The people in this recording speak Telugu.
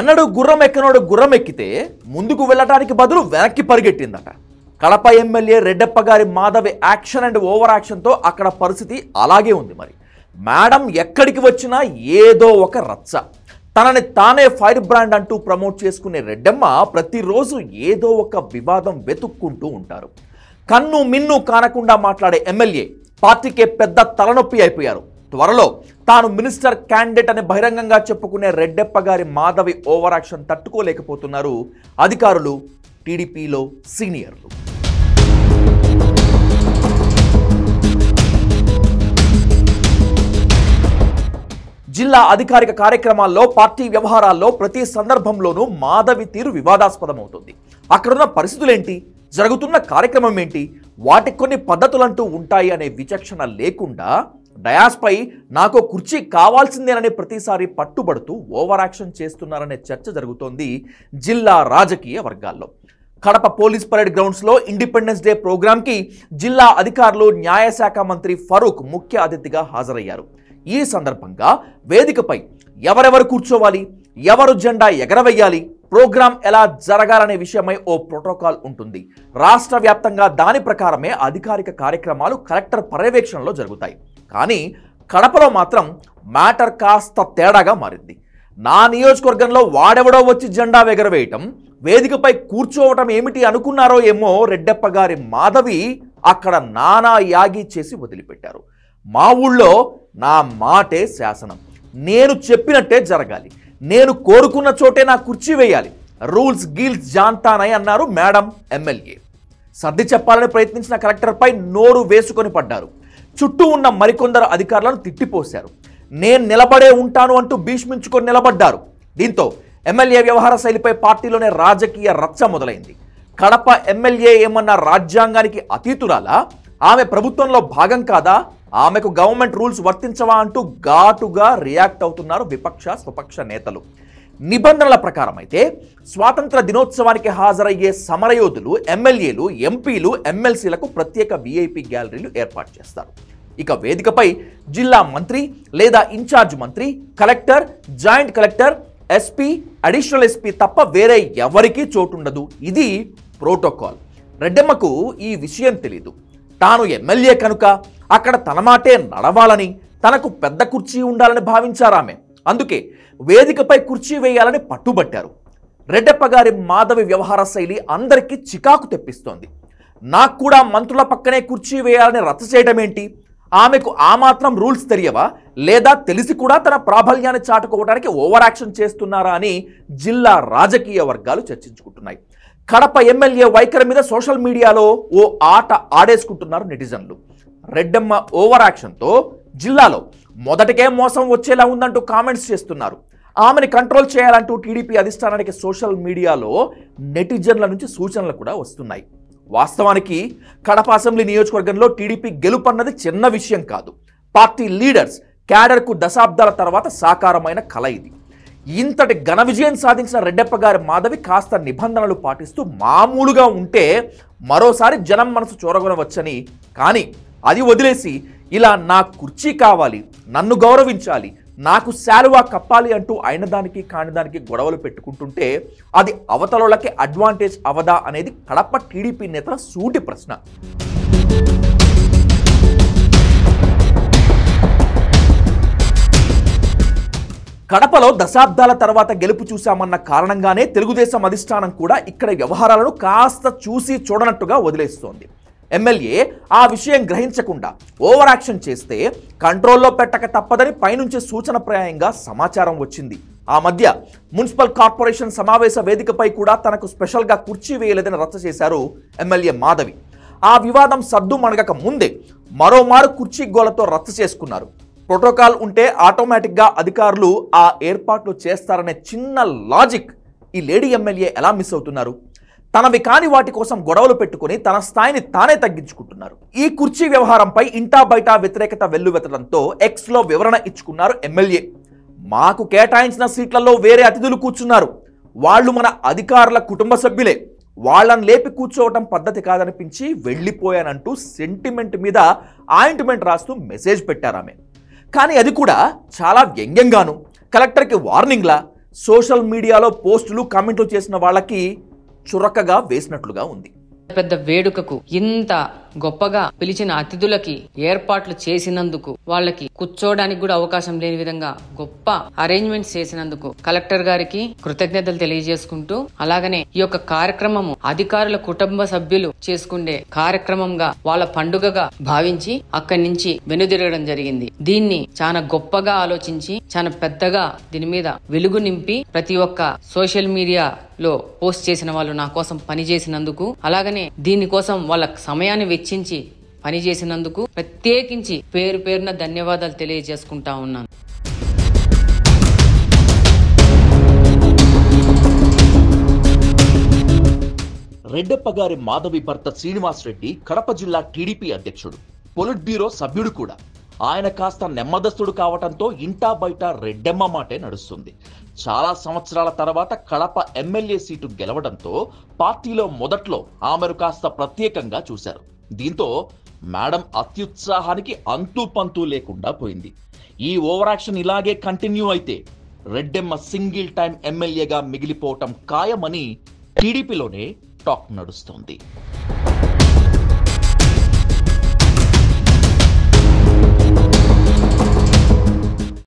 ఎన్నడూ గుర్రం ఎక్కనోడు గుర్రం ఎక్కితే ముందుకు వెళ్ళటానికి బదులు వెనక్కి పరిగెట్టిందట. కడప ఎమ్మెల్యే రెడ్డప్ప గారి మాధవి యాక్షన్ అండ్ ఓవర్ యాక్షన్తో అక్కడ పరిస్థితి అలాగే ఉంది. మరి మేడం ఎక్కడికి వచ్చినా ఏదో ఒక రచ్చ. తనని తానే ఫైర్ బ్రాండ్ అంటూ ప్రమోట్ చేసుకునే రెడ్డమ్మ ప్రతిరోజు ఏదో ఒక వివాదం వెతుక్కుంటూ ఉంటారు. కన్ను మిన్ను కానకుండా మాట్లాడే ఎమ్మెల్యే పార్టీకే పెద్ద తలనొప్పి అయిపోయారు. త్వరలో తాను మినిస్టర్ క్యాండిడేట్ అని బహిరంగంగా చెప్పుకునే రెడ్డప్ప గారి మాధవి ఓవర్ యాక్షన్ తట్టుకోలేకపోతున్నారు అధికారులు, టీడీపీలో సీనియర్లు. జిల్లా అధికారిక కార్యక్రమాల్లో, పార్టీ వ్యవహారాల్లో ప్రతి సందర్భంలోనూ మాధవి తీరు వివాదాస్పదమవుతుంది. అక్కడున్న పరిస్థితులేంటి, జరుగుతున్న కార్యక్రమం ఏంటి, వాటికి కొన్ని పద్ధతులంటూ ఉంటాయి అనే విచక్షణ లేకుండా డయాస్పై నాకు కుర్చీ కావాల్సిందేనని ప్రతిసారి పట్టుబడుతూ ఓవర్ యాక్షన్ చేస్తున్నారనే చర్చ జరుగుతోంది జిల్లా రాజకీయ వర్గాల్లో. కడప పోలీస్ పరేడ్ గ్రౌండ్స్లో ఇండిపెండెన్స్ డే ప్రోగ్రాంకి జిల్లా అధికారులు, న్యాయశాఖ మంత్రి ఫరూక్ ముఖ్య అతిథిగా హాజరయ్యారు. ఈ సందర్భంగా వేదికపై ఎవరెవరు కూర్చోవాలి, ఎవరు జెండా ఎగరవేయాలి, ప్రోగ్రాం ఎలా జరగాలనే విషయమై ఓ ప్రోటోకాల్ ఉంటుంది. రాష్ట్ర వ్యాప్తంగా దాని ప్రకారమే అధికారిక కార్యక్రమాలు కలెక్టర్ పర్యవేక్షణలో జరుగుతాయి. కానీ కడపలో మాత్రం మ్యాటర్ కాస్త తేడాగా మారింది. నా నియోజకవర్గంలో వాడెవడో వచ్చి జెండా ఎగరవేయటం, వేదికపై కూర్చోవటం ఏమిటి అనుకున్నారో ఏమో రెడ్డప్ప గారి మాధవి అక్కడ నానా యాగి చేసి వదిలిపెట్టారు. మా ఊళ్ళో నా మాటే శాసనం, నేను చెప్పినట్టే జరగాలి, నేను కోరుకున్న చోటే నా కుర్చీ వేయాలి, రూల్స్ గీల్స్ జాంతానై అన్నారు మేడం ఎమ్మెల్యే. సర్ది చెప్పాలని ప్రయత్నించిన కలెక్టర్పై నోరు వేసుకొని పడ్డారు. చుట్టూ ఉన్న మరికొందరు అధికారులను తిట్టిపోశారు. నేను నిలబడే ఉంటాను అంటూ భీష్మించుకొని నిలబడ్డారు. దీంతో ఎమ్మెల్యే వ్యవహార శైలిపై పార్టీలోనే రాజకీయ రచ్చ మొదలైంది. కడప ఎమ్మెల్యే ఏమన్నా రాజ్యాంగానికి అతీతురాలా, ఆమె ప్రభుత్వంలో భాగం కాదా, ఆమెకు గవర్నమెంట్ రూల్స్ వర్తించవా అంటూ ఘాటుగా రియాక్ట్ అవుతున్నారు విపక్ష స్వపక్ష నేతలు. నిబంధనల ప్రకారం అయితే స్వాతంత్ర దినోత్సవానికి హాజరయ్యే సమరయోధులు, ఎమ్మెల్యేలు, ఎంపీలు, ఎమ్మెల్సీలకు ప్రత్యేక వీఐపీ గ్యాలరీలు ఏర్పాటు చేస్తారు. ఇక వేదికపై జిల్లా మంత్రి లేదా ఇన్ఛార్జ్ మంత్రి, collector, joint collector, SP, additional SP తప్ప వేరే ఎవరికీ చోటుండదు. ఇది ప్రోటోకాల్. రెడ్డమ్మకు ఈ విషయం తెలీదు. తాను ఎమ్మెల్యే కనుక అక్కడ తన మాటే నడవాలని, తనకు పెద్ద కుర్చీ ఉండాలని భావించారామె. అందుకే వేదికపై కుర్చీ వేయాలని పట్టుబట్టారు. రెడ్డప్ప గారి మాధవి వ్యవహార శైలి అందరికీ చికాకు తెప్పిస్తోంది. నాకు కూడా మంత్రుల పక్కనే కుర్చీ వేయాలని రచ్చ చేయడం ఏంటి, ఆమెకు ఆ మాత్రం రూల్స్ తెలియవా, లేదా తెలిసి కూడా తన ప్రాబల్యాన్ని చాటుకోవడానికి ఓవర్ యాక్షన్ చేస్తున్నారా అని జిల్లా రాజకీయ వర్గాలు చర్చించుకుంటున్నాయి. కడప ఎమ్మెల్యే వైఖరి మీద సోషల్ మీడియాలో ఓ ఆట ఆడేసుకుంటున్నారు నెటిజన్లు. రెడ్డమ్మ ఓవర్ యాక్షన్తో జిల్లాలో మొదటికే మోసం వచ్చేలా ఉందంటూ కామెంట్స్ చేస్తున్నారు. ఆమెని కంట్రోల్ చేయాలంటూ టీడీపీ అధిష్టానానికి సోషల్ మీడియాలో నెటిజన్ల నుంచి సూచనలు కూడా వస్తున్నాయి. వాస్తవానికి కడప అసెంబ్లీ నియోజకవర్గంలో టీడీపీ గెలుపన్నది చిన్న విషయం కాదు. పార్టీ లీడర్స్, క్యాడర్కు దశాబ్దాల తర్వాత సాకారమైన కళ ఇది. ఇంతటి ఘన విజయం సాధించిన రెడ్డప్ప గారి మాధవి కాస్త నిబంధనలు పాటిస్తూ మామూలుగా ఉంటే మరోసారి జనం మనసు చూరగొనవచ్చని, కానీ అది వదిలేసి ఇలా నా కుర్చీ కావాలి, నన్ను గౌరవించాలి, నాకు శాలువా కప్పాలి అంటూ అయిన దానికి కాని దానికి గొడవలు పెట్టుకుంటుంటే అది అవతలోళ్ళకి అడ్వాంటేజ్ అవదా అనేది కడప టీడీపీ నేతల సూటి ప్రశ్న. కడపలో దశాబ్దాల తర్వాత గెలుపు చూశామన్న కారణంగానే తెలుగుదేశం అధిష్టానం కూడా ఇక్కడ వ్యవహారాలను కాస్త చూసి చూడనట్టుగా వదిలేస్తోంది. ఎమ్మెల్యే ఆ విషయం గ్రహించకుండా ఓవర్ యాక్షన్ చేస్తే కంట్రోల్లో పెట్టక తప్పదని పైనుంచి సూచనప్రాయంగా సమాచారం వచ్చింది. ఆ మధ్య మున్సిపల్ కార్పొరేషన్ సమావేశ వేదికపై కూడా తనకు స్పెషల్గా కుర్చీ వేయలేదని రచ్చ చేశారు ఎమ్మెల్యే మాధవి. ఆ వివాదం సద్దు మణగక ముందే మరోమారు కుర్చీ గోలతో రచ్చ చేసుకున్నారు. ప్రోటోకాల్ ఉంటే ఆటోమేటిక్గా అధికారులు ఆ ఏర్పాట్లు చేస్తారనే చిన్న లాజిక్ ఈ లేడీ ఎమ్మెల్యే ఎలా మిస్ అవుతున్నారు? తనవి కాని వాటి కోసం గొడవలు పెట్టుకుని తన స్థాయిని తానే తగ్గించుకుంటున్నారు. ఈ కుర్చీ వ్యవహారంపై ఇంటా బయట వ్యతిరేకత వెల్లువెత్తడంతో ఎక్స్లో వివరణ ఇచ్చుకున్నారు ఎమ్మెల్యే. మాకు కేటాయించిన సీట్లలో వేరే అతిథులు కూర్చున్నారు, వాళ్ళు మన అధికారుల కుటుంబ సభ్యులే, వాళ్ళని లేపి కూర్చోవటం పద్ధతి కాదనిపించి వెళ్ళిపోయానంటూ సెంటిమెంట్ మీద ఆయింట్మెంట్ రాస్తూ మెసేజ్ పెట్టారామె. కానీ అది కూడా చాలా వ్యంగ్యంగాను, కలెక్టర్కి వార్నింగ్లా, సోషల్ మీడియాలో పోస్టులు కామెంట్లు చేసిన వాళ్ళకి చురకగా వేసినట్లుగా ఉంది. పెద్ద వేడుకకు ఇంత గొప్పగా పిలిచిన అతిథులకి ఏర్పాట్లు చేసినందుకు, వాళ్ళకి కూర్చోడానికి కూడా అవకాశం లేని విధంగా గొప్ప అరేంజ్మెంట్స్ చేసినందుకు కలెక్టర్ గారికి కృతజ్ఞతలు తెలియజేసుకుంటూ, అలాగనే ఈ యొక్క కార్యక్రమము అధికారుల కుటుంబ సభ్యులు చేసుకునే కార్యక్రమంగా వాళ్ళ పండుగగా భావించి అక్కడి నుంచి వెనుదిరగడం జరిగింది. దీన్ని చాలా గొప్పగా ఆలోచించి చాలా పెద్దగా దీని మీద వెలుగు నింపి ప్రతి ఒక్క సోషల్ మీడియాలో పోస్ట్ చేసిన వాళ్ళు నా కోసం పనిచేసినందుకు, అలాగనే దీనికోసం వాళ్ళ సమయాన్ని వెచ్చించి పనిచేసినందుకు ప్రత్యేకించి పేరు పేరున ధన్యవాదాలు తెలియజేసుకుంటా ఉన్నాను. రెడ్డప్ప గారి మాధవి భర్త శ్రీనివాస్ రెడ్డి కడప జిల్లా టీడీపీ అధ్యక్షుడు, పొలిట్ బ్యూరో సభ్యుడు కూడా. ఆయన కాస్త నెమ్మదస్తుడు కావటంతో ఇంటా బయట రెడ్డమ్మ మాటే నడుస్తుంది. చాలా సంవత్సరాల తర్వాత కడప ఎమ్మెల్యే సీటు గెలవడంతో పార్టీలో మొదట్లో ఆమెను కాస్త ప్రత్యేకంగా చూశారు. దీంతో మేడం అత్యుత్సాహానికి అంతూ పంతూ లేకుండా పోయింది. ఈ ఓవర్ యాక్షన్ ఇలాగే కంటిన్యూ అయితే రెడ్డమ్మ సింగిల్ టైం ఎమ్మెల్యేగా మిగిలిపోవటం ఖాయమని టీడీపీలోనే టాక్ నడుస్తోంది.